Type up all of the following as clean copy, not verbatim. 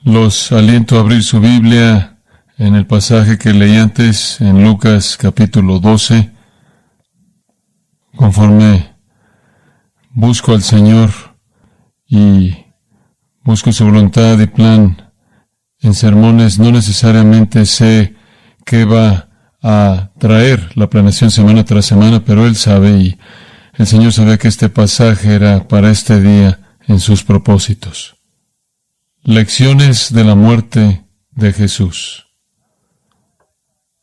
Los aliento a abrir su Biblia en el pasaje que leí antes, en Lucas capítulo 12. Conforme busco al Señor y busco su voluntad y plan en sermones, no necesariamente sé qué va a traer la planeación semana tras semana, pero Él sabe, y el Señor sabía que este pasaje era para este día en sus propósitos. Lecciones de la muerte de Jesús.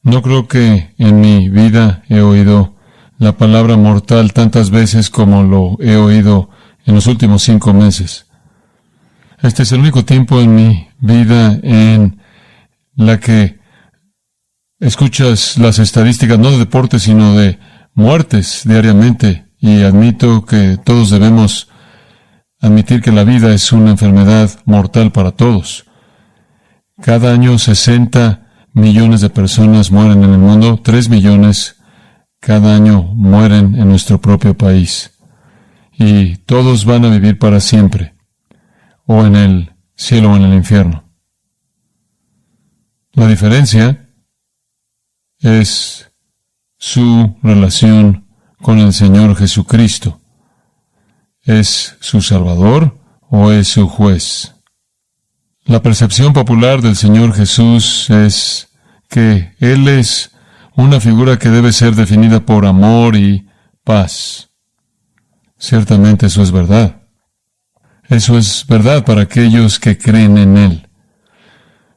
No creo que en mi vida he oído la palabra mortal tantas veces como lo he oído en los últimos 5 meses. Este es el único tiempo en mi vida en la que escuchas las estadísticas, no de deportes, sino de muertes diariamente, y admito que todos debemos admitir que la vida es una enfermedad mortal para todos. Cada año 60 millones de personas mueren en el mundo, 3 millones cada año mueren en nuestro propio país. Y todos van a vivir para siempre, o en el cielo o en el infierno. La diferencia es su relación con el Señor Jesucristo. ¿Es su Salvador o es su juez? La percepción popular del Señor Jesús es que Él es una figura que debe ser definida por amor y paz. Ciertamente eso es verdad. Eso es verdad para aquellos que creen en Él,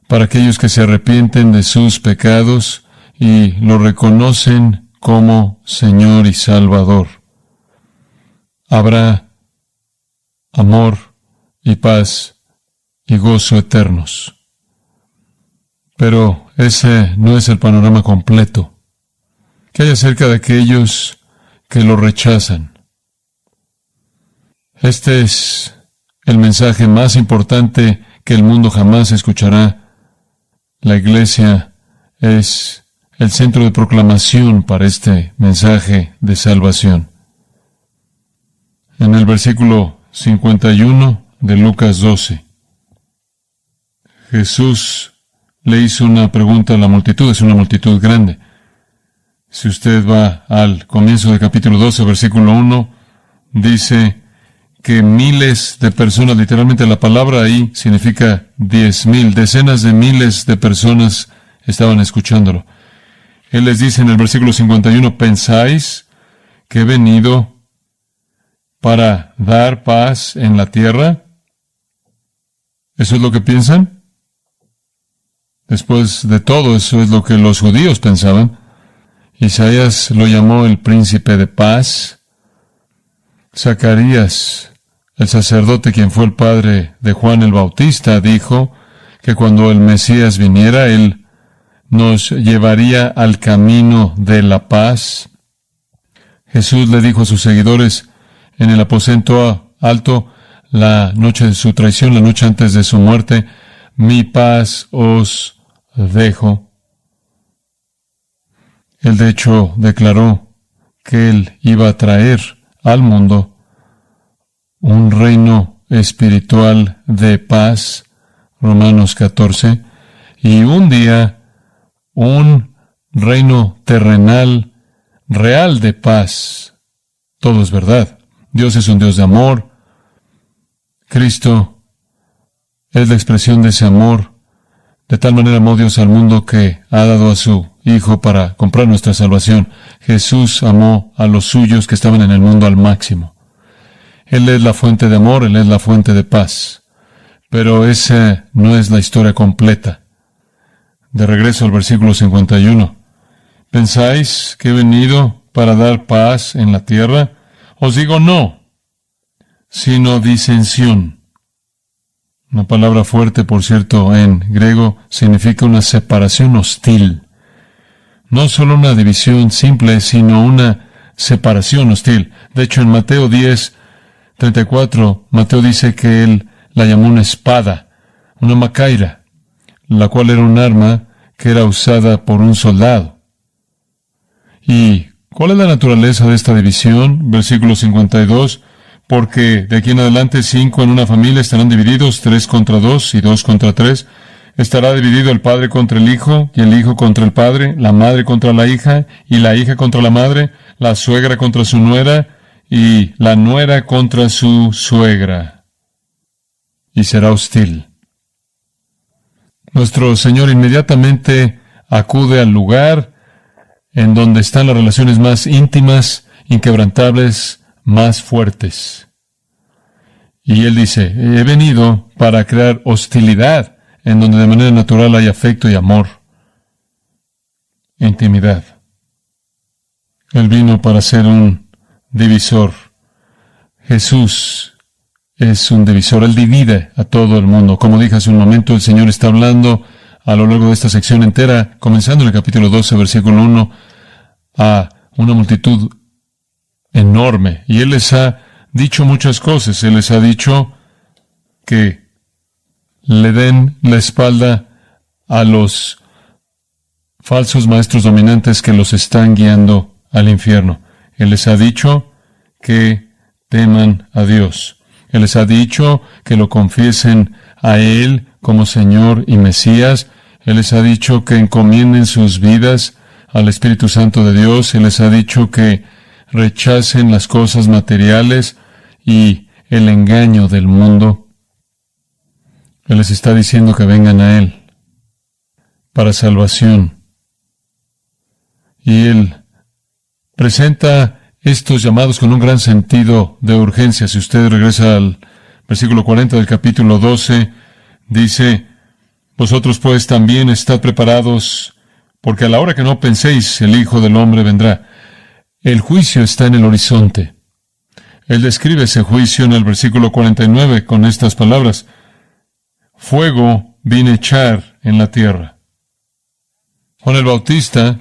para aquellos que se arrepienten de sus pecados y lo reconocen como Señor y Salvador. Habrá amor y paz y gozo eternos. Pero ese no es el panorama completo. ¿Qué hay acerca de aquellos que lo rechazan? Este es el mensaje más importante que el mundo jamás escuchará. La iglesia es el centro de proclamación para este mensaje de salvación. En el versículo 51 de Lucas 12, Jesús le hizo una pregunta a la multitud. Es una multitud grande. Si usted va al comienzo del capítulo 12, versículo 1, dice que miles de personas, literalmente la palabra ahí significa 10,000, decenas de miles de personas estaban escuchándolo. Él les dice en el versículo 51, ¿pensáis que he venido para dar paz en la tierra? ¿Eso es lo que piensan? Después de todo, eso es lo que los judíos pensaban. Isaías lo llamó el príncipe de paz. Zacarías, el sacerdote quien fue el padre de Juan el Bautista, dijo que cuando el Mesías viniera, Él nos llevaría al camino de la paz. Jesús le dijo a sus seguidores en el aposento alto, la noche de su traición, la noche antes de su muerte, mi paz os dejo. Él de hecho declaró que Él iba a traer al mundo un reino espiritual de paz, Romanos 14, y un día un reino terrenal real de paz. Todo es verdad. Dios es un Dios de amor. Cristo es la expresión de ese amor. De tal manera amó Dios al mundo que ha dado a su Hijo para comprar nuestra salvación. Jesús amó a los suyos que estaban en el mundo al máximo. Él es la fuente de amor, Él es la fuente de paz. Pero esa no es la historia completa. De regreso al versículo 51. ¿Pensáis que he venido para dar paz en la tierra? Os digo no, sino disensión. Una palabra fuerte, por cierto, en griego significa una separación hostil. No solo una división simple, sino una separación hostil. De hecho, en Mateo 10:34, Mateo dice que Él la llamó una espada, una macaira, la cual era un arma que era usada por un soldado. ¿Y cuál es la naturaleza de esta división? Versículo 52. porque de aquí en adelante 5 en una familia estarán divididos, 3 contra 2 y 2 contra 3. Estará dividido el padre contra el hijo, y el hijo contra el padre, la madre contra la hija, y la hija contra la madre, la suegra contra su nuera, y la nuera contra su suegra. Y será hostil. Nuestro Señor inmediatamente acude al lugar en donde están las relaciones más íntimas, inquebrantables, más fuertes. Y Él dice, he venido para crear hostilidad, en donde de manera natural hay afecto y amor, intimidad. Él vino para ser un divisor. Jesús es un divisor. Él divide a todo el mundo. Como dije hace un momento, el Señor está hablando a lo largo de esta sección entera, comenzando en el capítulo 12, versículo 1, a una multitud enorme. Y Él les ha dicho muchas cosas. Él les ha dicho que le den la espalda a los falsos maestros dominantes que los están guiando al infierno. Él les ha dicho que teman a Dios. Él les ha dicho que lo confiesen a Él como Señor y Mesías. Él les ha dicho que encomienden sus vidas al Espíritu Santo de Dios. Él les ha dicho que rechacen las cosas materiales y el engaño del mundo. Él les está diciendo que vengan a Él para salvación. Y Él presenta estos llamados con un gran sentido de urgencia. Si usted regresa al versículo 40 del capítulo 12, dice, vosotros pues también estad preparados, porque a la hora que no penséis, el Hijo del Hombre vendrá. El juicio está en el horizonte. Él describe ese juicio en el versículo 49 con estas palabras: fuego vine a echar en la tierra. Juan el Bautista,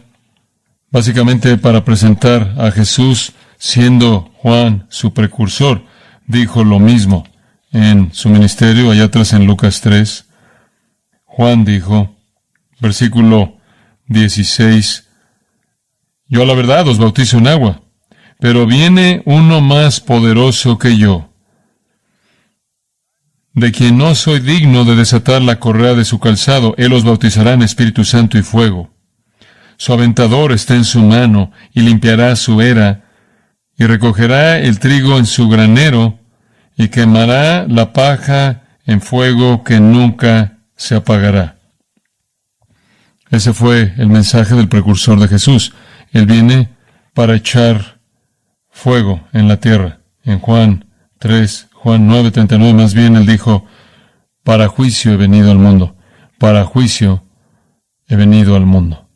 básicamente para presentar a Jesús siendo Juan su precursor, dijo lo mismo en su ministerio, allá atrás en Lucas 3. Juan dijo, versículo 16, yo a la verdad os bautizo en agua, pero viene uno más poderoso que yo, de quien no soy digno de desatar la correa de su calzado. Él os bautizará en Espíritu Santo y fuego. Su aventador está en su mano, y limpiará su era, y recogerá el trigo en su granero, y quemará la paja en fuego que nunca se apagará. Ese fue el mensaje del precursor de Jesús. Él viene para echar fuego en la tierra. En Juan 9:39 más bien, Él dijo, para juicio he venido al mundo. Para juicio he venido al mundo.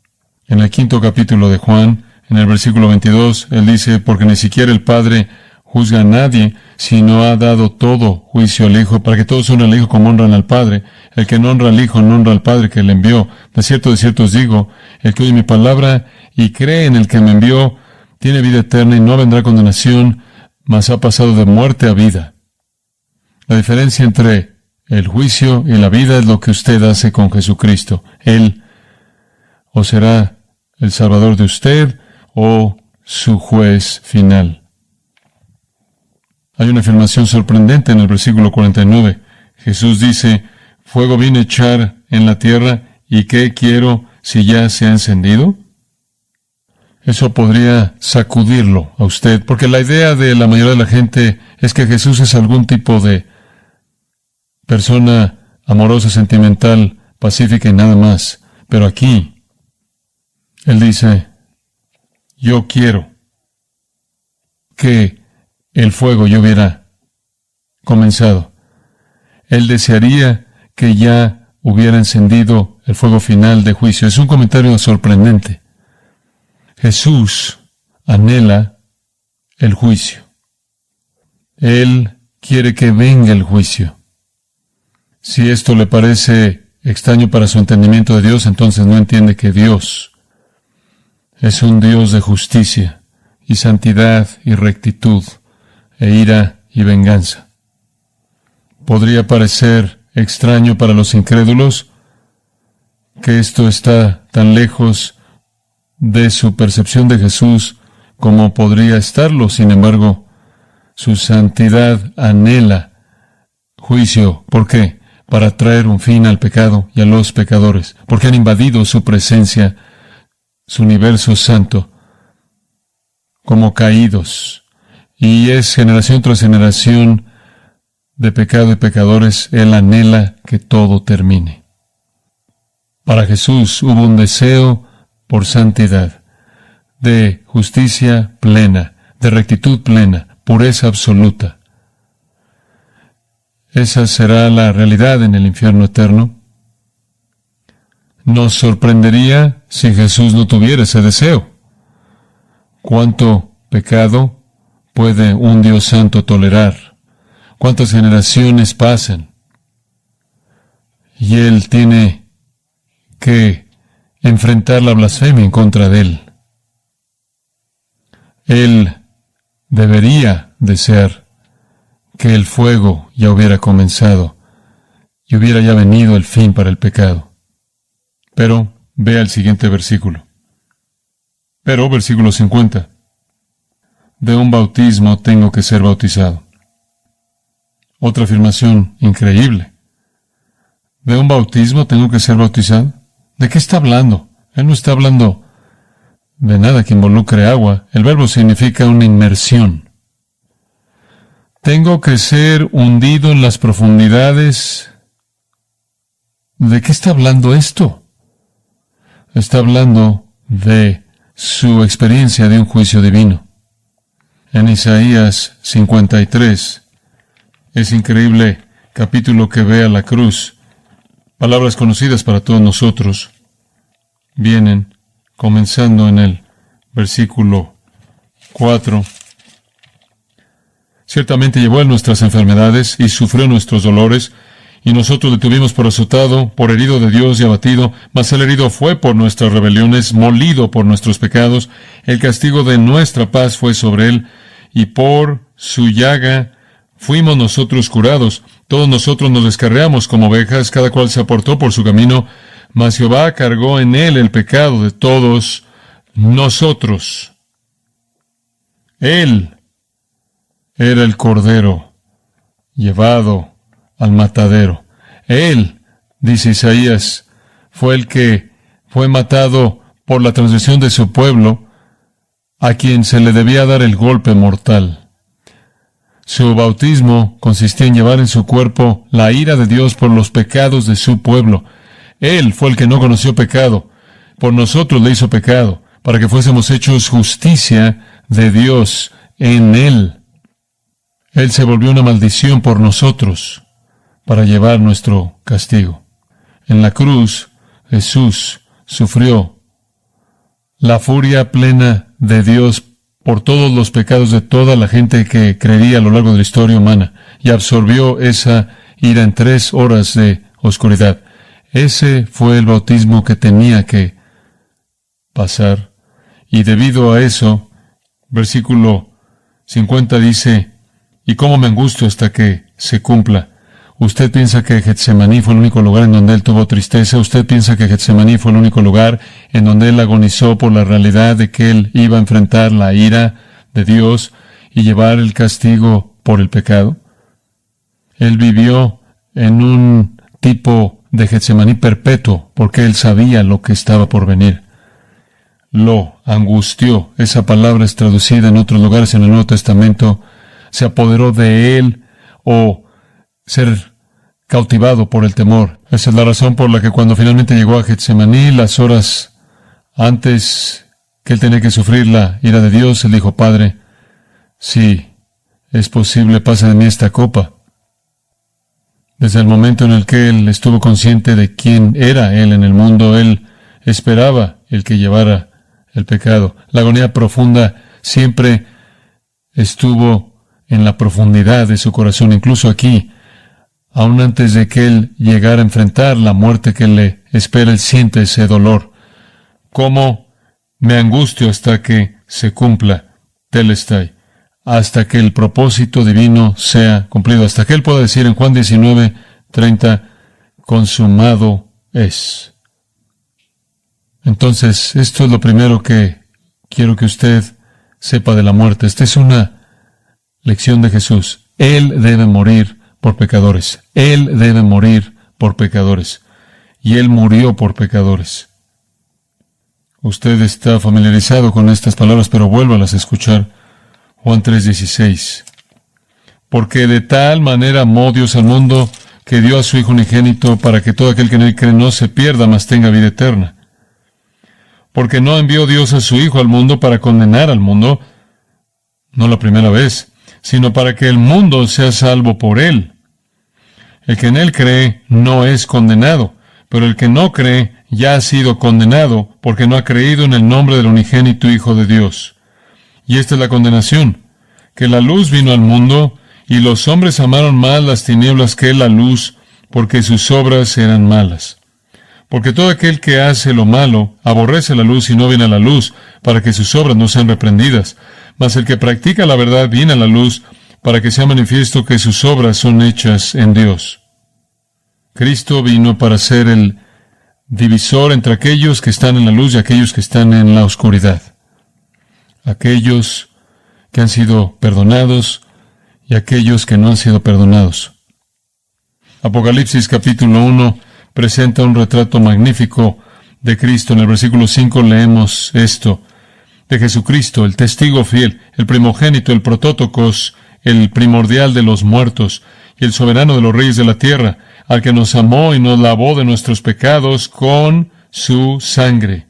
En el 5º capítulo de Juan, en el versículo 22, Él dice, porque ni siquiera el Padre juzga a nadie, sino ha dado todo juicio al Hijo, para que todos honren al Hijo como honran al Padre. El que no honra al Hijo no honra al Padre que le envió. De cierto os digo, el que oye mi palabra y cree en el que me envió, tiene vida eterna y no vendrá condenación, mas ha pasado de muerte a vida. La diferencia entre el juicio y la vida es lo que usted hace con Jesucristo. Él o será el Salvador de usted o su juez final. Hay una afirmación sorprendente en el versículo 49. Jesús dice, fuego vine a echar en la tierra, ¿y qué quiero si ya se ha encendido? Eso podría sacudirlo a usted, porque la idea de la mayoría de la gente es que Jesús es algún tipo de persona amorosa, sentimental, pacífica y nada más. Pero aquí, Él dice, yo quiero que el fuego ya hubiera comenzado. Él desearía que ya hubiera encendido el fuego final de juicio. Es un comentario sorprendente. Jesús anhela el juicio. Él quiere que venga el juicio. Si esto le parece extraño para su entendimiento de Dios, entonces no entiende que Dios es un Dios de justicia y santidad y rectitud e ira y venganza. Podría parecer extraño para los incrédulos que esto está tan lejos de su percepción de Jesús como podría estarlo. Sin embargo, Su santidad anhela juicio. ¿Por qué? Para traer un fin al pecado y a los pecadores, porque han invadido su presencia, su universo santo, como caídos. Y es generación tras generación de pecado y pecadores. Él anhela que todo termine. Para Jesús hubo un deseo por santidad, de justicia plena, de rectitud plena, pureza absoluta. Esa será la realidad en el infierno eterno. Nos sorprendería si Jesús no tuviera ese deseo. ¿Cuánto pecado puede un Dios santo tolerar? ¿Cuántas generaciones pasan? Y Él tiene que enfrentar la blasfemia en contra de Él. Él debería desear que el fuego ya hubiera comenzado y hubiera ya venido el fin para el pecado. Pero vea el siguiente versículo. Pero, versículo 50. De un bautismo tengo que ser bautizado. Otra afirmación increíble. ¿De un bautismo tengo que ser bautizado? ¿De qué está hablando? Él no está hablando de nada que involucre agua. El verbo significa una inmersión. Tengo que ser hundido en las profundidades. ¿De qué está hablando esto? Está hablando de su experiencia de un juicio divino. En Isaías 53, es increíble capítulo que ve a la cruz. Palabras conocidas para todos nosotros vienen comenzando en el versículo 4. Ciertamente llevó Él nuestras enfermedades y sufrió nuestros dolores, y nosotros le tuvimos por azotado, por herido de Dios y abatido, mas el herido fue por nuestras rebeliones, molido por nuestros pecados. El castigo de nuestra paz fue sobre Él, y por su llaga fuimos nosotros curados. Todos nosotros nos descarriamos como ovejas, cada cual se apartó por su camino, mas Jehová cargó en Él el pecado de todos nosotros. Él era el cordero llevado al matadero. Él, dice Isaías, fue el que fue matado por la transgresión de su pueblo, a quien se le debía dar el golpe mortal. Su bautismo consistía en llevar en su cuerpo la ira de Dios por los pecados de su pueblo. Él fue el que no conoció pecado. Por nosotros le hizo pecado, para que fuésemos hechos justicia de Dios en Él. Él se volvió una maldición por nosotros, para llevar nuestro castigo. En la cruz, Jesús sufrió la furia plena de Dios por todos los pecados de toda la gente que creería a lo largo de la historia humana, y absorbió esa ira en 3 horas de oscuridad. Ese fue el bautismo que tenía que pasar, y debido a eso, versículo 50 dice, y cómo me angustio hasta que se cumpla. Usted piensa que Getsemaní fue el único lugar en donde Él tuvo tristeza. Usted piensa que Getsemaní fue el único lugar en donde Él agonizó por la realidad de que Él iba a enfrentar la ira de Dios y llevar el castigo por el pecado. Él vivió en un tipo de Getsemaní perpetuo porque Él sabía lo que estaba por venir. Lo angustió. Esa palabra es traducida en otros lugares en el Nuevo Testamento. Se apoderó de Él, o ser cautivado por el temor. Esa es la razón por la que cuando finalmente llegó a Getsemaní, las horas antes que Él tenía que sufrir la ira de Dios, Él dijo, Padre, si es posible, pasa de mí esta copa. Desde el momento en el que Él estuvo consciente de quién era Él en el mundo, Él esperaba el que llevara el pecado. La agonía profunda siempre estuvo en la profundidad de su corazón, incluso aquí. Aún antes de que Él llegara a enfrentar la muerte que le espera, Él siente ese dolor. ¿Cómo me angustio hasta que se cumpla? Telestai. Hasta que el propósito divino sea cumplido. Hasta que Él pueda decir en Juan 19:30, consumado es. Entonces, esto es lo primero que quiero que usted sepa de la muerte. Esta es una lección de Jesús. Él debe morir por pecadores. Él debe morir por pecadores. Y Él murió por pecadores. Usted está familiarizado con estas palabras, pero vuélvalas a escuchar. Juan 3:16. Porque de tal manera amó Dios al mundo, que dio a su Hijo unigénito, para que todo aquel que en Él cree no se pierda, mas tenga vida eterna. Porque no envió Dios a su Hijo al mundo para condenar al mundo, no la primera vez, sino para que el mundo sea salvo por Él. El que en Él cree no es condenado, pero el que no cree ya ha sido condenado, porque no ha creído en el nombre del unigénito Hijo de Dios. Y esta es la condenación, que la luz vino al mundo, y los hombres amaron más las tinieblas que la luz, porque sus obras eran malas. Porque todo aquel que hace lo malo aborrece la luz y no viene a la luz, para que sus obras no sean reprendidas. Mas el que practica la verdad viene a la luz, para que sea manifiesto que sus obras son hechas en Dios. Cristo vino para ser el divisor entre aquellos que están en la luz y aquellos que están en la oscuridad. Aquellos que han sido perdonados y aquellos que no han sido perdonados. Apocalipsis capítulo 1 presenta un retrato magnífico de Cristo. En el versículo 5 leemos esto: de Jesucristo, el testigo fiel, el primogénito, el protótocos, el primordial de los muertos y el soberano de los reyes de la tierra, al que nos amó y nos lavó de nuestros pecados con su sangre,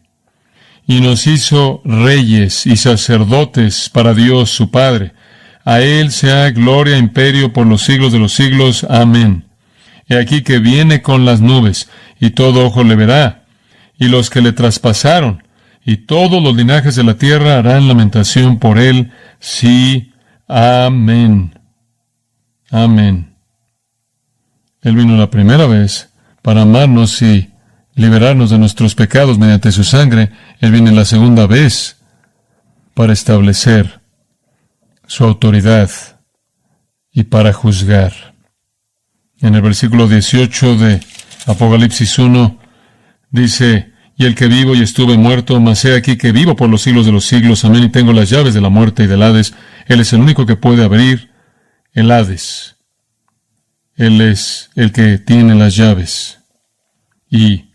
y nos hizo reyes y sacerdotes para Dios su Padre. A Él sea gloria e imperio por los siglos de los siglos. Amén. He aquí que viene con las nubes, y todo ojo le verá, y los que le traspasaron, y todos los linajes de la tierra harán lamentación por Él. Sí, amén. Amén. Él vino la primera vez para amarnos y liberarnos de nuestros pecados mediante su sangre. Él viene la segunda vez para establecer su autoridad y para juzgar. En el versículo 18 de Apocalipsis 1 dice: y el que vivo y estuve muerto, mas he aquí que vivo por los siglos de los siglos. Amén. Y tengo las llaves de la muerte y del Hades. Él es el único que puede abrir el Hades. Él es el que tiene las llaves y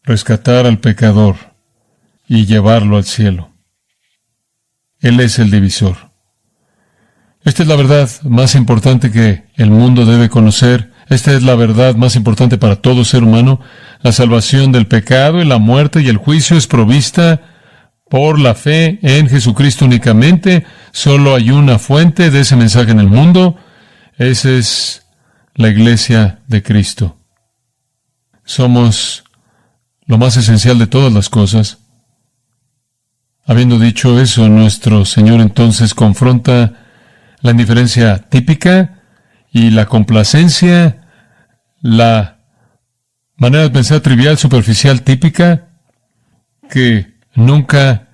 rescatar al pecador y llevarlo al cielo. Él es el divisor. Esta es la verdad más importante que el mundo debe conocer. Esta es la verdad más importante para todo ser humano. La salvación del pecado y la muerte y el juicio es provista por la fe en Jesucristo únicamente. Solo hay una fuente de ese mensaje en el mundo. Esa es la iglesia de Cristo. Somos lo más esencial de todas las cosas. Habiendo dicho eso, nuestro Señor entonces confronta la indiferencia típica y la complacencia, la manera de pensar trivial, superficial, típica, que nunca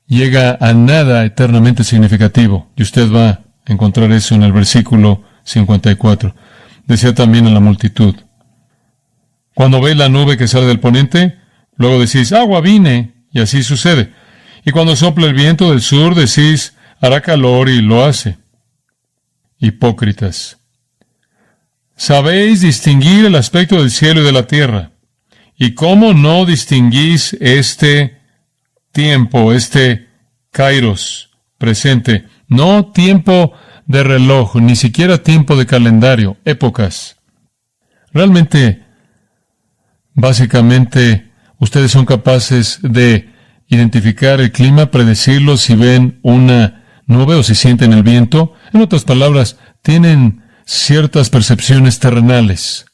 llega a nada eternamente significativo. Y usted va a encontrar eso en el versículo 54. Decía también a la multitud: cuando veis la nube que sale del poniente, luego decís: agua vine, y así sucede. Y cuando sopla el viento del sur, decís: hará calor, y lo hace. Hipócritas, sabéis distinguir el aspecto del cielo y de la tierra. ¿Y cómo no distinguís este tiempo, este kairos presente? No tiempo de reloj, ni siquiera tiempo de calendario, épocas. Realmente, básicamente, ustedes son capaces de identificar el clima, predecirlo si ven una nube o si sienten el viento. En otras palabras, tienen ciertas percepciones terrenales,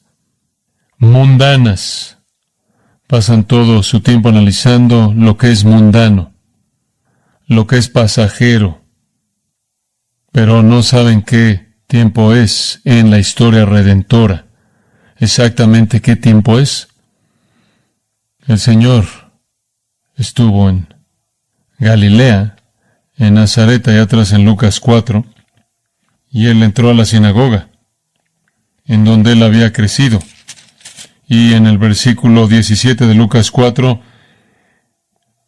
mundanas. Pasan todo su tiempo analizando lo que es mundano, lo que es pasajero, pero no saben qué tiempo es en la historia redentora. Exactamente qué tiempo es. El Señor estuvo en Galilea, en Nazaret, allá atrás en Lucas 4, y Él entró a la sinagoga, en donde Él había crecido. Y en el versículo 17 de Lucas 4,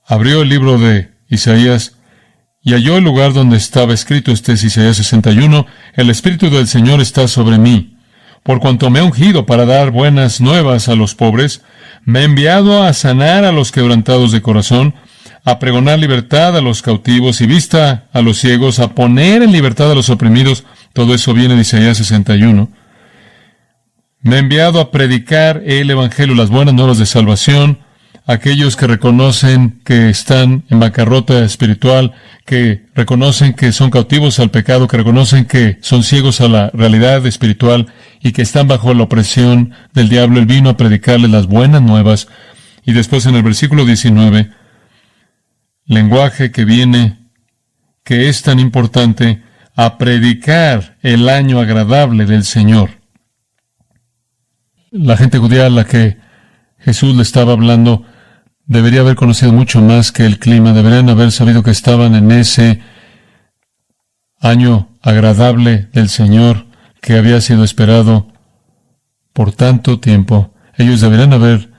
abrió el libro de Isaías y halló el lugar donde estaba escrito, este es Isaías 61, el Espíritu del Señor está sobre mí, por cuanto me ha ungido para dar buenas nuevas a los pobres, me ha enviado a sanar a los quebrantados de corazón, a pregonar libertad a los cautivos y vista a los ciegos, a poner en libertad a los oprimidos. Todo eso viene de Isaías 61. Me ha enviado a predicar el Evangelio, las buenas nuevas de salvación, a aquellos que reconocen que están en bancarrota espiritual, que reconocen que son cautivos al pecado, que reconocen que son ciegos a la realidad espiritual y que están bajo la opresión del diablo. Él vino a predicarles las buenas nuevas. Y después en el versículo 19, lenguaje que viene, que es tan importante, a predicar el año agradable del Señor. La gente judía a la que Jesús le estaba hablando debería haber conocido mucho más que el clima, deberían haber sabido que estaban en ese año agradable del Señor que había sido esperado por tanto tiempo. Ellos deberían haber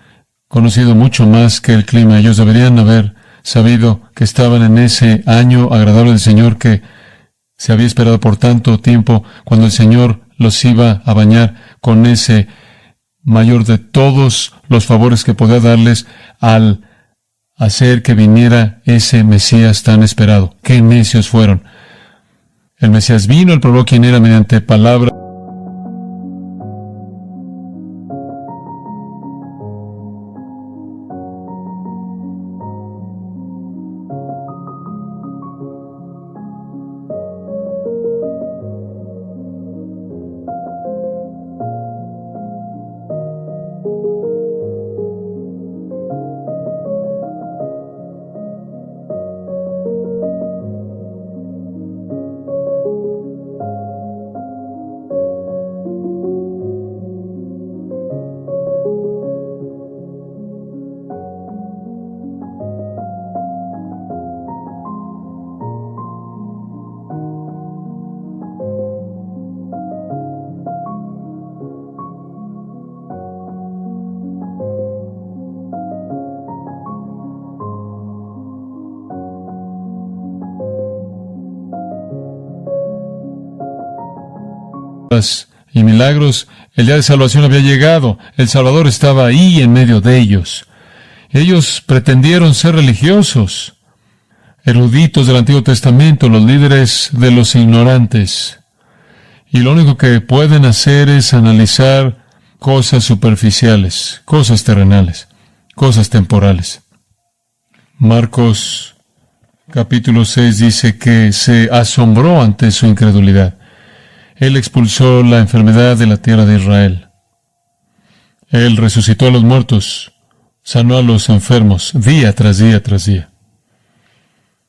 conocido mucho más que el clima, ellos deberían haber sabido que estaban en ese año agradable del Señor que se había esperado por tanto tiempo, cuando el Señor los iba a bañar con ese mayor de todos los favores que podía darles al hacer que viniera ese Mesías tan esperado. ¡Qué necios fueron! El Mesías vino, él probó quién era mediante palabra. Y milagros, el día de salvación había llegado, el Salvador estaba ahí en medio de ellos. Ellos pretendieron ser religiosos, eruditos del Antiguo Testamento, los líderes de los ignorantes, y lo único que pueden hacer es analizar cosas superficiales, cosas terrenales, cosas temporales. Marcos capítulo 6 dice que se asombró ante su incredulidad. Él expulsó la enfermedad de la tierra de Israel. Él resucitó a los muertos, sanó a los enfermos, día tras día tras día.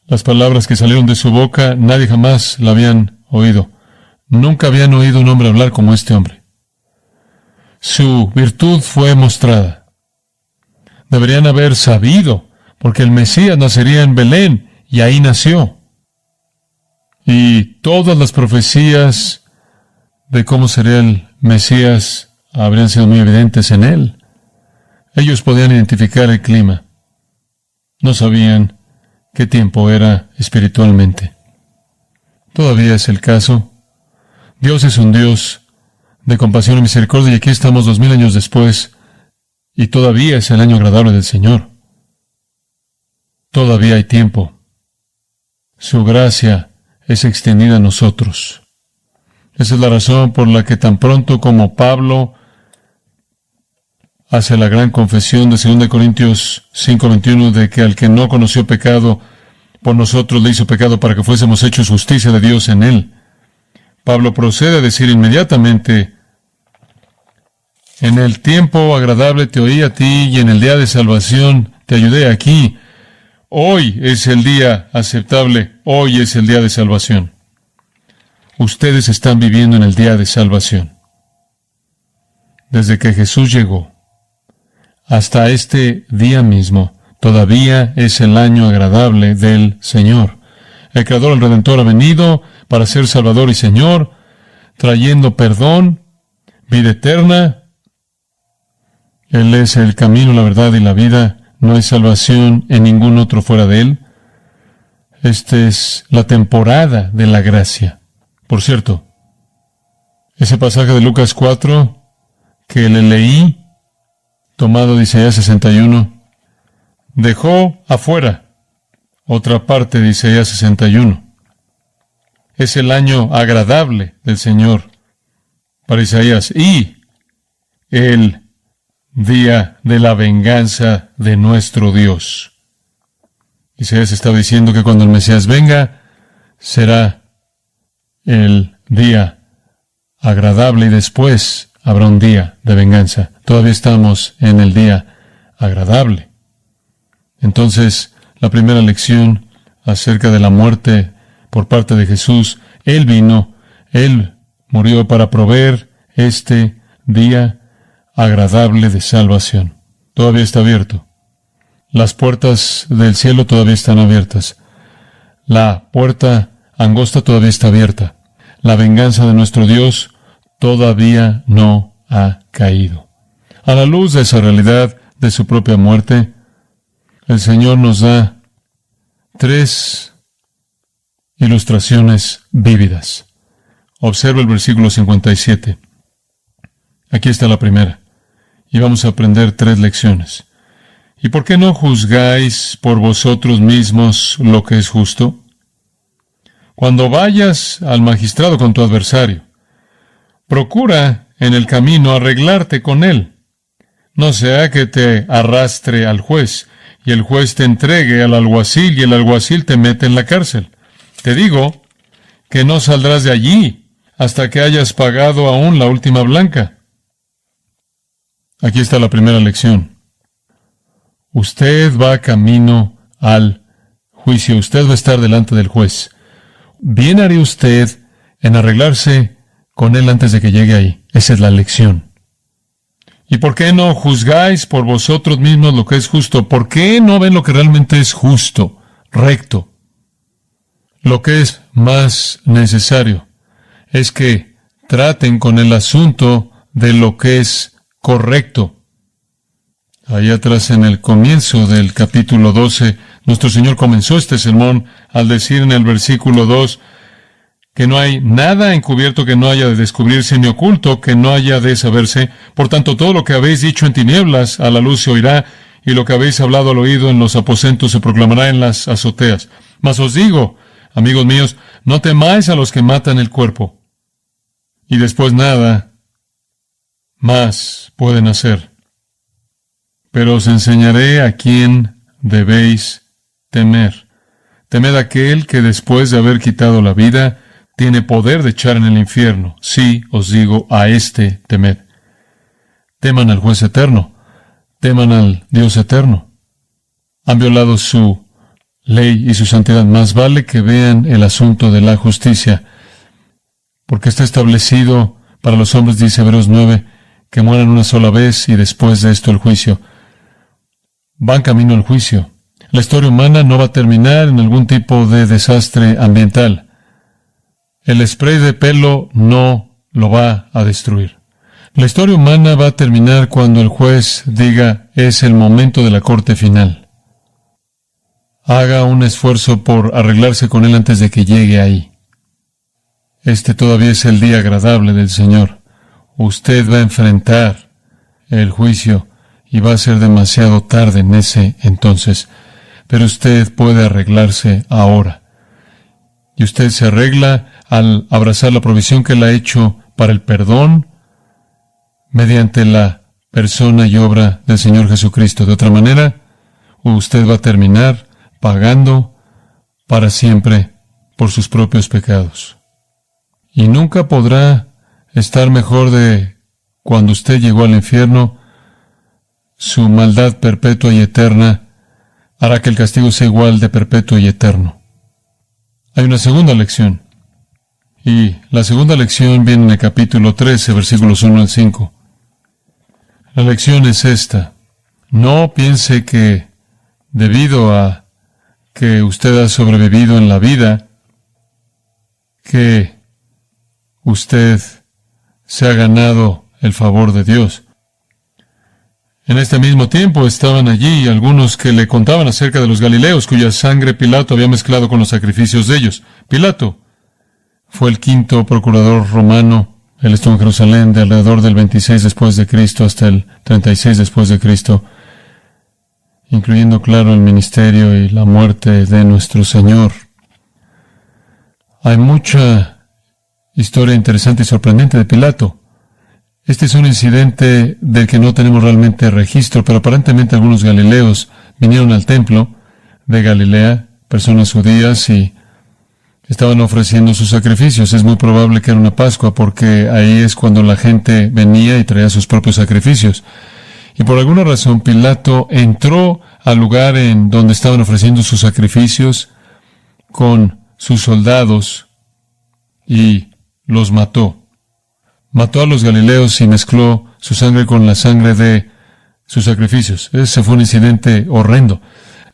Las palabras que salieron de su boca, nadie jamás la habían oído. Nunca habían oído un hombre hablar como este hombre. Su virtud fue mostrada. Deberían haber sabido, porque el Mesías nacería en Belén, y ahí nació. Y todas las profecías de cómo sería el Mesías habrían sido muy evidentes en él. Ellos podían identificar el clima. No sabían qué tiempo era espiritualmente. Todavía es el caso. Dios es un Dios de compasión y misericordia, y aquí estamos 2000 años después, y todavía es el año agradable del Señor. Todavía hay tiempo. Su gracia es extendida a nosotros. Esa es la razón por la que tan pronto como Pablo hace la gran confesión de 2 Corintios 5:21 de que al que no conoció pecado, por nosotros le hizo pecado para que fuésemos hechos justicia de Dios en él. Pablo procede a decir inmediatamente: en el tiempo agradable te oí a ti y en el día de salvación te ayudé aquí. Hoy es el día aceptable, hoy es el día de salvación. Ustedes están viviendo en el día de salvación. Desde que Jesús llegó hasta este día mismo, todavía es el año agradable del Señor. El Creador, el Redentor, ha venido para ser Salvador y Señor, trayendo perdón, vida eterna. Él es el camino, la verdad y la vida. No hay salvación en ningún otro fuera de Él. Esta es la temporada de la gracia. Por cierto, ese pasaje de Lucas 4 que le leí, tomado de Isaías 61, dejó afuera otra parte de Isaías 61. Es el año agradable del Señor para Isaías y el día de la venganza de nuestro Dios. Isaías estaba diciendo que cuando el Mesías venga, será el día agradable y después habrá un día de venganza. Todavía estamos en el día agradable. Entonces, la primera lección acerca de la muerte por parte de Jesús, Él vino, Él murió para proveer este día agradable de salvación. Todavía está abierto. Las puertas del cielo todavía están abiertas. La puerta angosta todavía está abierta. La venganza de nuestro Dios todavía no ha caído. A la luz de esa realidad de su propia muerte, el Señor nos da 3 ilustraciones vívidas. Observa el versículo 57. Aquí está la primera. Y vamos a aprender 3 lecciones. ¿Y por qué no juzgáis por vosotros mismos lo que es justo? Cuando vayas al magistrado con tu adversario, procura en el camino arreglarte con él. No sea que te arrastre al juez, y el juez te entregue al alguacil, y el alguacil te mete en la cárcel. Te digo que no saldrás de allí hasta que hayas pagado aún la última blanca. Aquí está la primera lección. Usted va camino al juicio. Usted va a estar delante del juez. Bien haría usted en arreglarse con él antes de que llegue ahí. Esa es la lección. ¿Y por qué no juzgáis por vosotros mismos lo que es justo? ¿Por qué no ven lo que realmente es justo, recto? Lo que es más necesario es que traten con el asunto de lo que es correcto. Allá atrás en el comienzo del capítulo 12, nuestro Señor comenzó este sermón al decir en el versículo 2 que no hay nada encubierto que no haya de descubrirse, ni oculto que no haya de saberse. Por tanto, todo lo que habéis dicho en tinieblas a la luz se oirá, y lo que habéis hablado al oído en los aposentos se proclamará en las azoteas. Mas os digo, amigos míos, no temáis a los que matan el cuerpo, y después nada más pueden hacer. Pero os enseñaré a quién debéis temer. Temed a aquel que después de haber quitado la vida, tiene poder de echar en el infierno. Sí, os digo, a este temed. Teman al juez eterno. Teman al Dios eterno. Han violado su ley y su santidad. Más vale que vean el asunto de la justicia, porque está establecido para los hombres, dice Hebreos 9, que mueran una sola vez y después de esto el juicio. Van camino al juicio. La historia humana no va a terminar en algún tipo de desastre ambiental. El spray de pelo no lo va a destruir. La historia humana va a terminar cuando el juez diga, es el momento de la corte final. Haga un esfuerzo por arreglarse con él antes de que llegue ahí. Este todavía es el día agradable del Señor. Usted va a enfrentar el juicio y va a ser demasiado tarde en ese entonces. Pero usted puede arreglarse ahora. Y usted se arregla al abrazar la provisión que Él ha hecho para el perdón mediante la persona y obra del Señor Jesucristo. De otra manera, usted va a terminar pagando para siempre por sus propios pecados. Y nunca podrá estar mejor de cuando usted llegó al infierno. Su maldad perpetua y eterna hará que el castigo sea igual de perpetuo y eterno. Hay una segunda lección. Y la segunda lección viene en el capítulo 13, versículos 1 al 5. La lección es esta. No piense que debido a que usted ha sobrevivido en la vida, que usted se ha ganado el favor de Dios. En este mismo tiempo estaban allí algunos que le contaban acerca de los galileos, cuya sangre Pilato había mezclado con los sacrificios de ellos. Pilato fue el quinto procurador romano. Él estuvo en Jerusalén de alrededor del 26 después de Cristo hasta el 36 después de Cristo, incluyendo, claro, el ministerio y la muerte de nuestro Señor. Hay mucha historia interesante y sorprendente de Pilato. Este es un incidente del que no tenemos realmente registro, pero aparentemente algunos galileos vinieron al templo de Galilea, personas judías, y estaban ofreciendo sus sacrificios. Es muy probable que era una Pascua, porque ahí es cuando la gente venía y traía sus propios sacrificios. Y por alguna razón Pilato entró al lugar en donde estaban ofreciendo sus sacrificios con sus soldados y los mató. Mató a los galileos y mezcló su sangre con la sangre de sus sacrificios. Ese fue un incidente horrendo.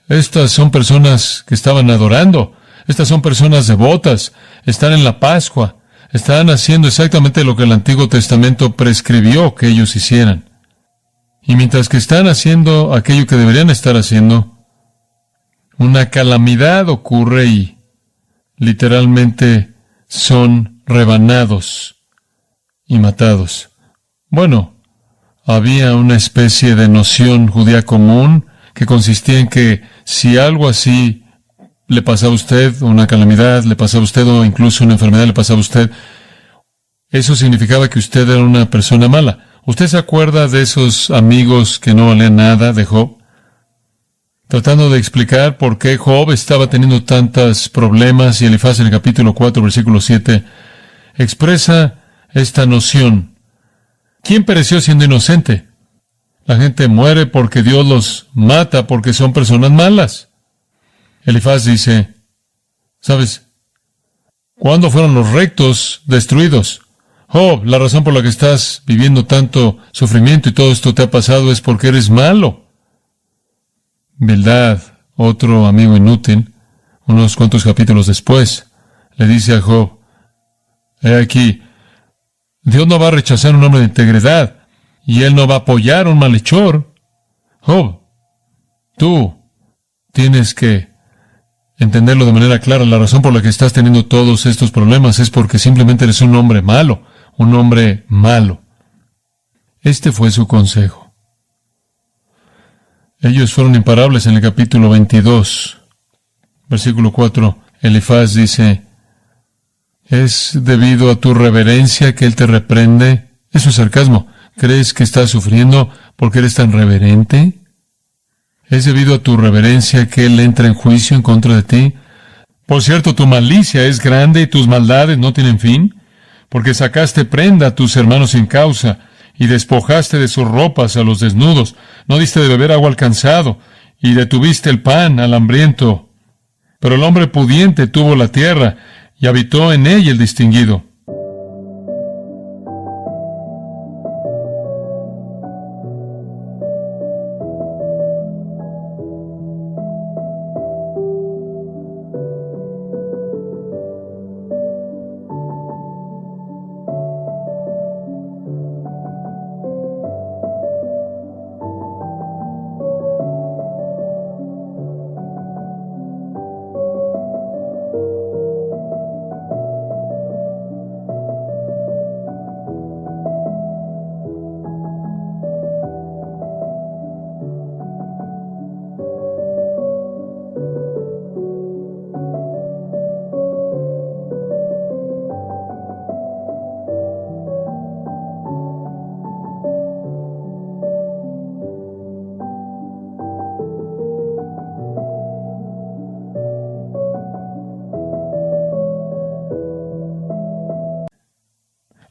Estas son personas que estaban adorando. Estas son personas devotas. Están en la Pascua. Están haciendo exactamente lo que el Antiguo Testamento prescribió que ellos hicieran. Y mientras que están haciendo aquello que deberían estar haciendo, una calamidad ocurre y literalmente son rebanados y matados. Bueno, había una especie de noción judía común que consistía en que si algo así le pasaba a usted, una calamidad le pasaba a usted, o incluso una enfermedad le pasaba a usted, eso significaba que usted era una persona mala. ¿Usted se acuerda de esos amigos que no valían nada de Job? Tratando de explicar por qué Job estaba teniendo tantos problemas, y Elifaz en el capítulo 4, versículo 7, expresa esta noción. ¿Quién pereció siendo inocente? La gente muere porque Dios los mata porque son personas malas. Elifaz dice, ¿sabes? ¿Cuándo fueron los rectos destruidos? Job, la razón por la que estás viviendo tanto sufrimiento y todo esto te ha pasado es porque eres malo. Bildad, otro amigo inútil, unos cuantos capítulos después, le dice a Job, he aquí, Dios no va a rechazar un hombre de integridad, y Él no va a apoyar a un malhechor. Job, tú tienes que entenderlo de manera clara. La razón por la que estás teniendo todos estos problemas es porque simplemente eres un hombre malo, un hombre malo. Este fue su consejo. Ellos fueron imparables en el capítulo 22, versículo 4. Elifaz dice, ¿es debido a tu reverencia que Él te reprende? Eso es sarcasmo. ¿Crees que estás sufriendo porque eres tan reverente? ¿Es debido a tu reverencia que Él entra en juicio en contra de ti? Por cierto, tu malicia es grande y tus maldades no tienen fin, porque sacaste prenda a tus hermanos sin causa, y despojaste de sus ropas a los desnudos. No diste de beber agua al cansado, y detuviste el pan al hambriento. Pero el hombre pudiente tuvo la tierra, y habitó en ella el distinguido.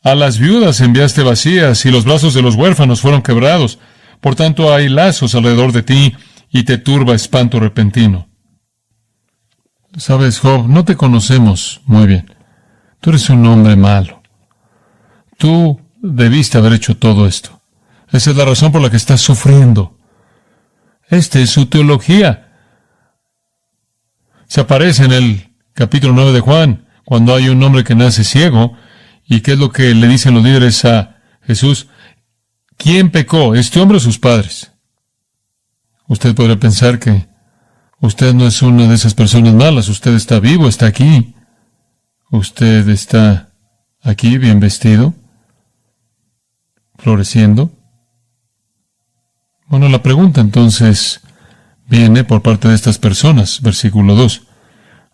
A las viudas enviaste vacías, y los brazos de los huérfanos fueron quebrados. Por tanto hay lazos alrededor de ti, y te turba espanto repentino. Sabes, Job, no te conocemos muy bien. Tú eres un hombre malo. Tú debiste haber hecho todo esto. Esa es la razón por la que estás sufriendo. Esta es su teología. Se aparece en el capítulo 9 de Juan, cuando hay un hombre que nace ciego. ¿Y qué es lo que le dicen los líderes a Jesús? ¿Quién pecó, este hombre o sus padres? Usted podría pensar que usted no es una de esas personas malas. Usted está vivo, está aquí. Usted está aquí, bien vestido, floreciendo. Bueno, la pregunta entonces viene por parte de estas personas. Versículo 2.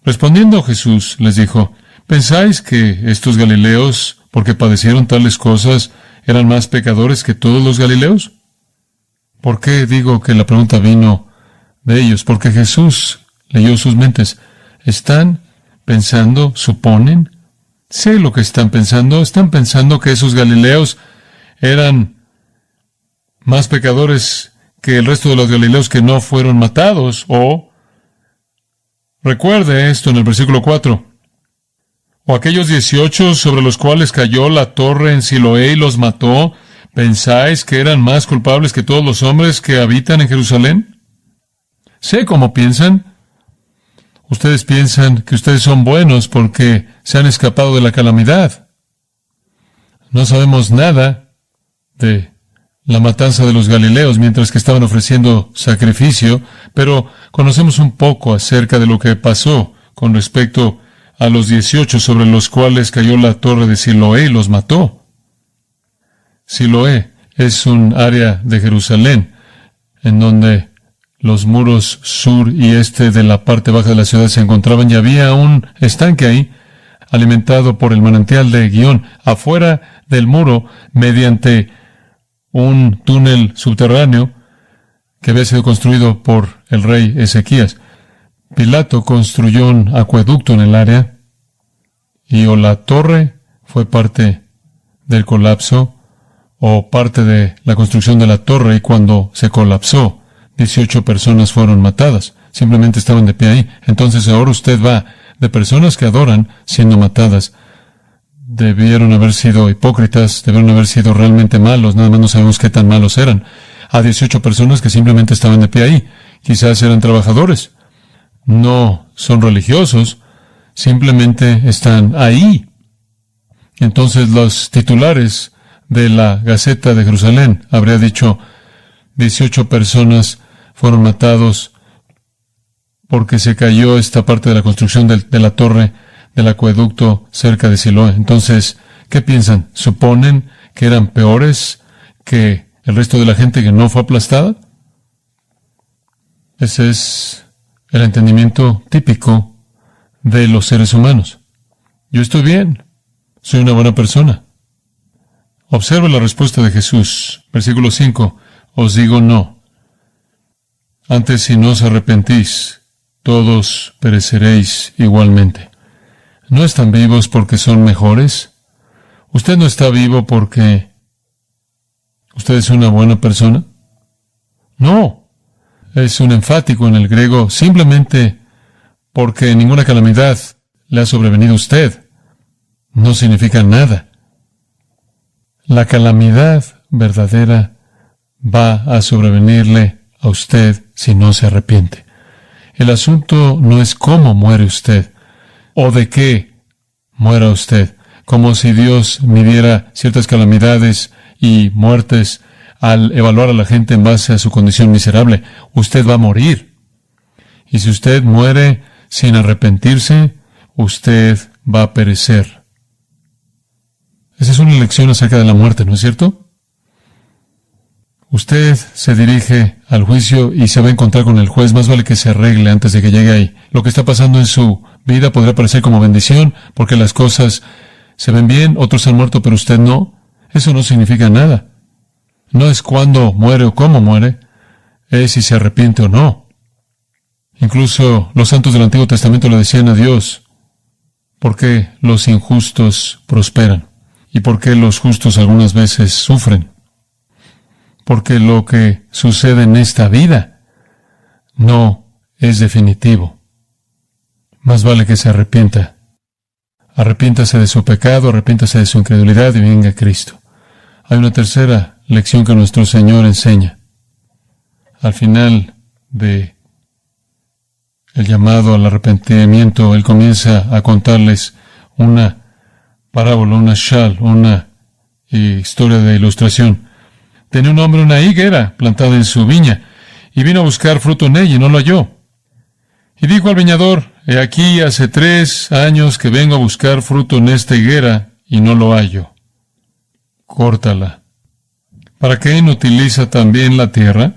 Respondiendo Jesús les dijo: ¿pensáis que estos galileos, porque padecieron tales cosas, eran más pecadores que todos los galileos? ¿Por qué digo que la pregunta vino de ellos? Porque Jesús leyó sus mentes. ¿Están pensando, suponen? Sé lo que están pensando. Están pensando que esos galileos eran más pecadores que el resto de los galileos que no fueron matados. O, recuerde esto en el versículo 4. O aquellos 18 sobre los cuales cayó la torre en Siloé y los mató, ¿pensáis que eran más culpables que todos los hombres que habitan en Jerusalén? Sé cómo piensan. Ustedes piensan que ustedes son buenos porque se han escapado de la calamidad. No sabemos nada de la matanza de los galileos mientras que estaban ofreciendo sacrificio, pero conocemos un poco acerca de lo que pasó con respecto a los 18 sobre los cuales cayó la torre de Siloé y los mató. Siloé es un área de Jerusalén en donde los muros sur y este de la parte baja de la ciudad se encontraban y había un estanque ahí, alimentado por el manantial de Gihón, afuera del muro, mediante un túnel subterráneo que había sido construido por el rey Ezequías. Pilato construyó un acueducto en el área, y o la torre fue parte del colapso, o parte de la construcción de la torre, y cuando se colapsó, 18 personas fueron matadas. Simplemente estaban de pie ahí. Entonces ahora usted va de personas que adoran siendo matadas. Debieron haber sido hipócritas, debieron haber sido realmente malos, nada más no sabemos qué tan malos eran. A 18 personas que simplemente estaban de pie ahí. Quizás eran trabajadores. No son religiosos, simplemente están ahí. Entonces los titulares de la Gaceta de Jerusalén habría dicho: 18 personas fueron matados porque se cayó esta parte de la construcción de la torre del acueducto cerca de Siloé. Entonces, ¿qué piensan? ¿Suponen que eran peores que el resto de la gente que no fue aplastada? Ese es el entendimiento típico de los seres humanos. Yo estoy bien, soy una buena persona. Observe la respuesta de Jesús. Versículo 5. Os digo no. Antes, si no os arrepentís, todos pereceréis igualmente. ¿No están vivos porque son mejores? ¿Usted no está vivo porque usted es una buena persona? No. Es un enfático en el griego, simplemente porque ninguna calamidad le ha sobrevenido a usted. No significa nada. La calamidad verdadera va a sobrevenirle a usted si no se arrepiente. El asunto no es cómo muere usted o de qué muera usted, como si Dios midiera ciertas calamidades y muertes al evaluar a la gente en base a su condición miserable. Usted va a morir. Y si usted muere sin arrepentirse, usted va a perecer. Esa es una lección acerca de la muerte, ¿no es cierto? Usted se dirige al juicio y se va a encontrar con el juez. Más vale que se arregle antes de que llegue ahí. Lo que está pasando en su vida podría parecer como bendición, porque las cosas se ven bien, otros han muerto, pero usted no. Eso no significa nada. No es cuándo muere o cómo muere, es si se arrepiente o no. Incluso los santos del Antiguo Testamento le decían a Dios: ¿por qué los injustos prosperan? ¿Y por qué los justos algunas veces sufren? Porque lo que sucede en esta vida no es definitivo. Más vale que se arrepienta. Arrepiéntase de su pecado, arrepiéntase de su incredulidad y venga a Cristo. Hay una tercera lección que nuestro Señor enseña. Al final de el llamado al arrepentimiento, Él comienza a contarles una parábola, una una historia de ilustración. Tenía un hombre una higuera plantada en su viña, y vino a buscar fruto en ella y no lo halló. Y dijo al viñador: he aquí hace 3 años que vengo a buscar fruto en esta higuera y no lo hallo. Córtala. ¿Para qué inutiliza también la tierra?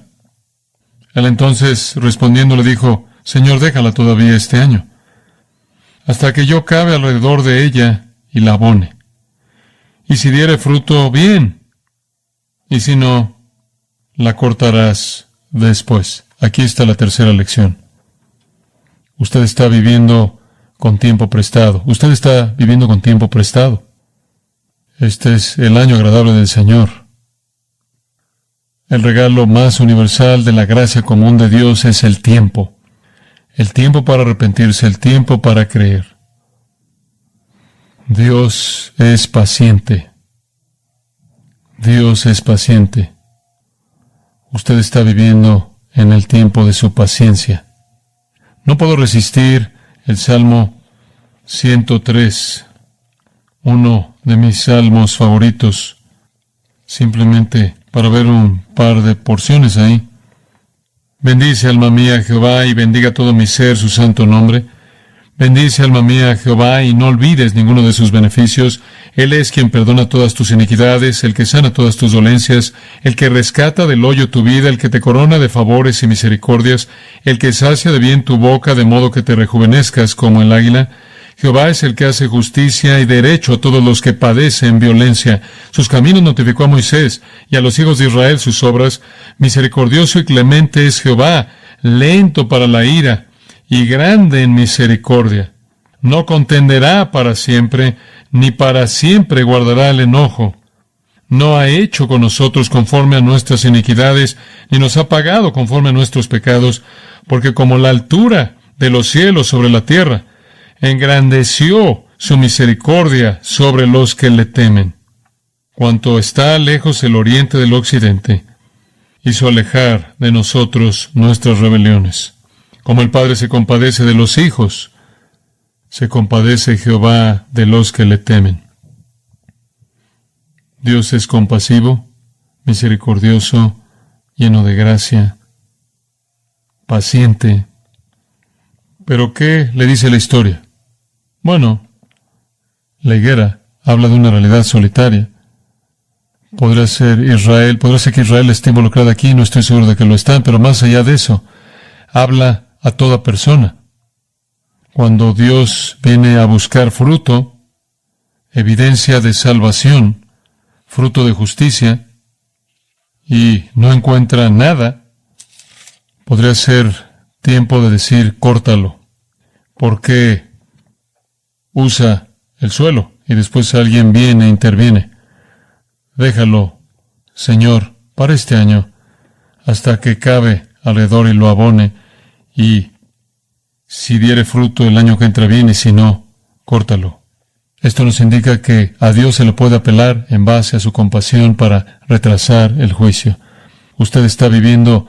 Él entonces, respondiendo, le dijo: Señor, déjala todavía este año, hasta que yo cabe alrededor de ella y la abone. Y si diere fruto, bien, y si no, la cortarás después. Aquí está la tercera lección. Usted está viviendo con tiempo prestado. Usted está viviendo con tiempo prestado. Este es el año agradable del Señor. El regalo más universal de la gracia común de Dios es el tiempo. El tiempo para arrepentirse, el tiempo para creer. Dios es paciente. Dios es paciente. Usted está viviendo en el tiempo de su paciencia. No puedo resistir el Salmo 103, uno de mis salmos favoritos, simplemente para ver un par de porciones ahí. Bendice, alma mía, a Jehová, y bendiga todo mi ser su santo nombre. Bendice, alma mía, a Jehová, y no olvides ninguno de sus beneficios. Él es quien perdona todas tus iniquidades, el que sana todas tus dolencias, el que rescata del hoyo tu vida, el que te corona de favores y misericordias, el que sacia de bien tu boca, de modo que te rejuvenezcas como el águila. Jehová es el que hace justicia y derecho a todos los que padecen violencia. Sus caminos notificó a Moisés, y a los hijos de Israel sus obras. Misericordioso y clemente es Jehová, lento para la ira, y grande en misericordia. No contenderá para siempre, ni para siempre guardará el enojo. No ha hecho con nosotros conforme a nuestras iniquidades, ni nos ha pagado conforme a nuestros pecados, porque como la altura de los cielos sobre la tierra, engrandeció su misericordia sobre los que le temen. Cuanto está lejos el oriente del occidente, hizo alejar de nosotros nuestras rebeliones. Como el Padre se compadece de los hijos, se compadece Jehová de los que le temen. Dios es compasivo, misericordioso, lleno de gracia, paciente. ¿Pero qué le dice la historia? Bueno, la higuera habla de una realidad solitaria. Podrá ser que Israel esté involucrada aquí, no estoy seguro de que lo está, pero más allá de eso, habla a toda persona. Cuando Dios viene a buscar fruto, evidencia de salvación, fruto de justicia, y no encuentra nada, podría ser tiempo de decir: córtalo, porque usa el suelo, y después alguien viene e interviene. Déjalo, Señor, para este año, hasta que cabe alrededor y lo abone, y si diere fruto el año que entra bien, y si no, córtalo. Esto nos indica que a Dios se le puede apelar en base a su compasión para retrasar el juicio. Usted está viviendo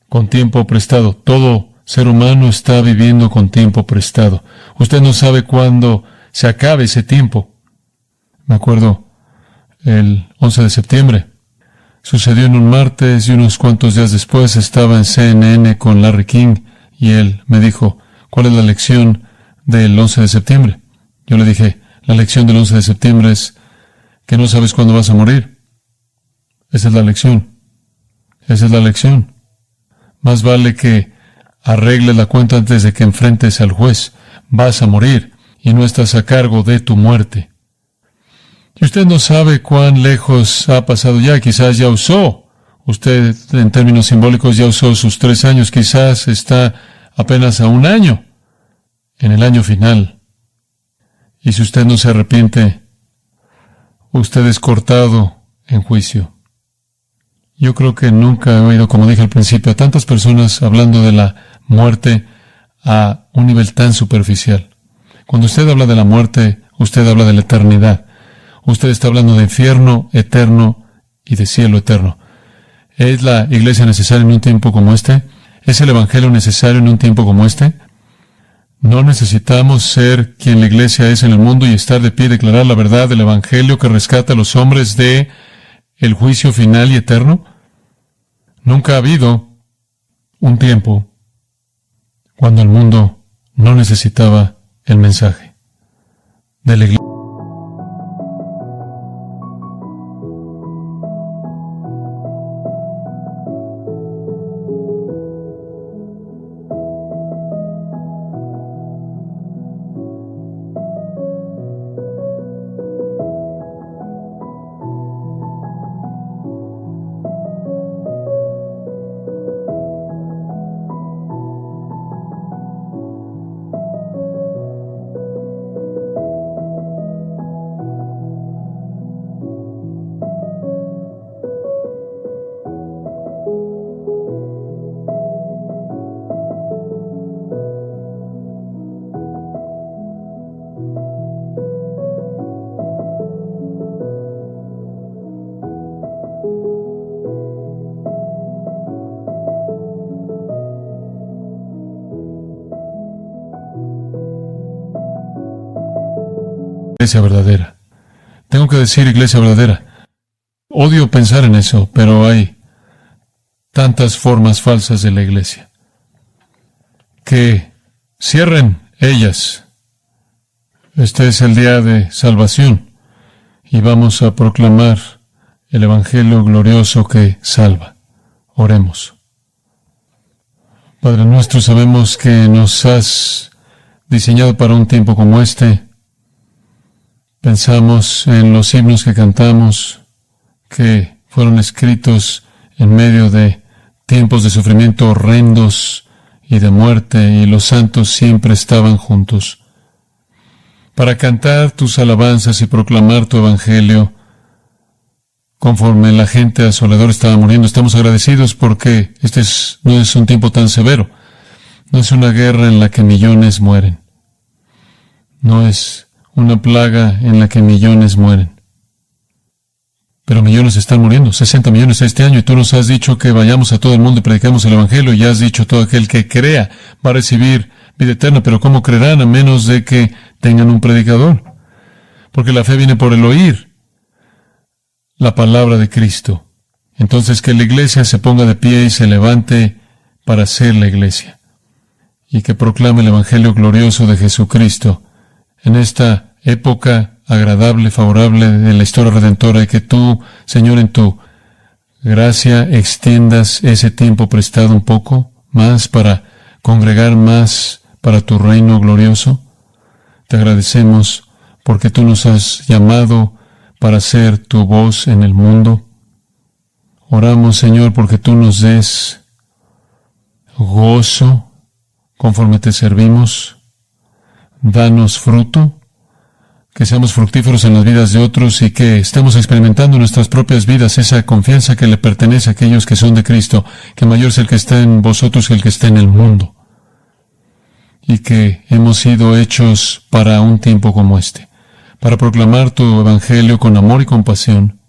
con tiempo prestado. Todo ser humano está viviendo con tiempo prestado. Usted no sabe cuándo se acabe ese tiempo. Me acuerdo el 11 de septiembre. Sucedió en un martes y unos cuantos días después estaba en CNN con Larry King y él me dijo: ¿cuál es la lección del 11 de septiembre? Yo le dije: la lección del 11 de septiembre es que no sabes cuándo vas a morir. Esa es la lección. Esa es la lección. Más vale que arregles la cuenta antes de que enfrentes al juez. Vas a morir y no estás a cargo de tu muerte. Y usted no sabe cuán lejos ha pasado ya. Quizás ya usó. Usted, en términos simbólicos, ya usó sus 3 años. Quizás está apenas a 1 año, en el año final. Y si usted no se arrepiente, usted es cortado en juicio. Yo creo que nunca he oído, como dije al principio, a tantas personas hablando de la muerte a un nivel tan superficial. Cuando usted habla de la muerte, usted habla de la eternidad. Usted está hablando de infierno eterno y de cielo eterno. ¿Es la iglesia necesaria en un tiempo como este? ¿Es el evangelio necesario en un tiempo como este? No necesitamos ser quien la iglesia es en el mundo y estar de pie y declarar la verdad del evangelio que rescata a los hombres de el juicio final y eterno. Nunca ha habido un tiempo cuando el mundo no necesitaba el mensaje de la iglesia. Iglesia verdadera. Tengo que decir iglesia verdadera. Odio pensar en eso, pero hay tantas formas falsas de la iglesia. Que cierren ellas. Este es el día de salvación y vamos a proclamar el Evangelio glorioso que salva. Oremos. Padre nuestro, sabemos que nos has diseñado para un tiempo como este. Pensamos en los himnos que cantamos, que fueron escritos en medio de tiempos de sufrimiento horrendos y de muerte, y los santos siempre estaban juntos para cantar tus alabanzas y proclamar tu evangelio. Conforme la gente a su alrededor estaba muriendo, estamos agradecidos porque no es un tiempo tan severo. No es una guerra en la que millones mueren. No es una plaga en la que millones mueren. Pero millones están muriendo, 60 millones este año, y tú nos has dicho que vayamos a todo el mundo y prediquemos el Evangelio, y has dicho todo aquel que crea va a recibir vida eterna, pero ¿cómo creerán a menos de que tengan un predicador? Porque la fe viene por el oír la palabra de Cristo. Entonces que la iglesia se ponga de pie y se levante para ser la iglesia, y que proclame el Evangelio glorioso de Jesucristo en esta época agradable, favorable de la historia redentora, y que tú, Señor, en tu gracia extiendas ese tiempo prestado un poco más para congregar más para tu reino glorioso. Te agradecemos porque tú nos has llamado para ser tu voz en el mundo. Oramos, Señor, porque tú nos des gozo conforme te servimos. Danos fruto, que seamos fructíferos en las vidas de otros y que estemos experimentando en nuestras propias vidas esa confianza que le pertenece a aquellos que son de Cristo, que mayor es el que está en vosotros que el que está en el mundo, y que hemos sido hechos para un tiempo como este, para proclamar tu evangelio con amor y compasión,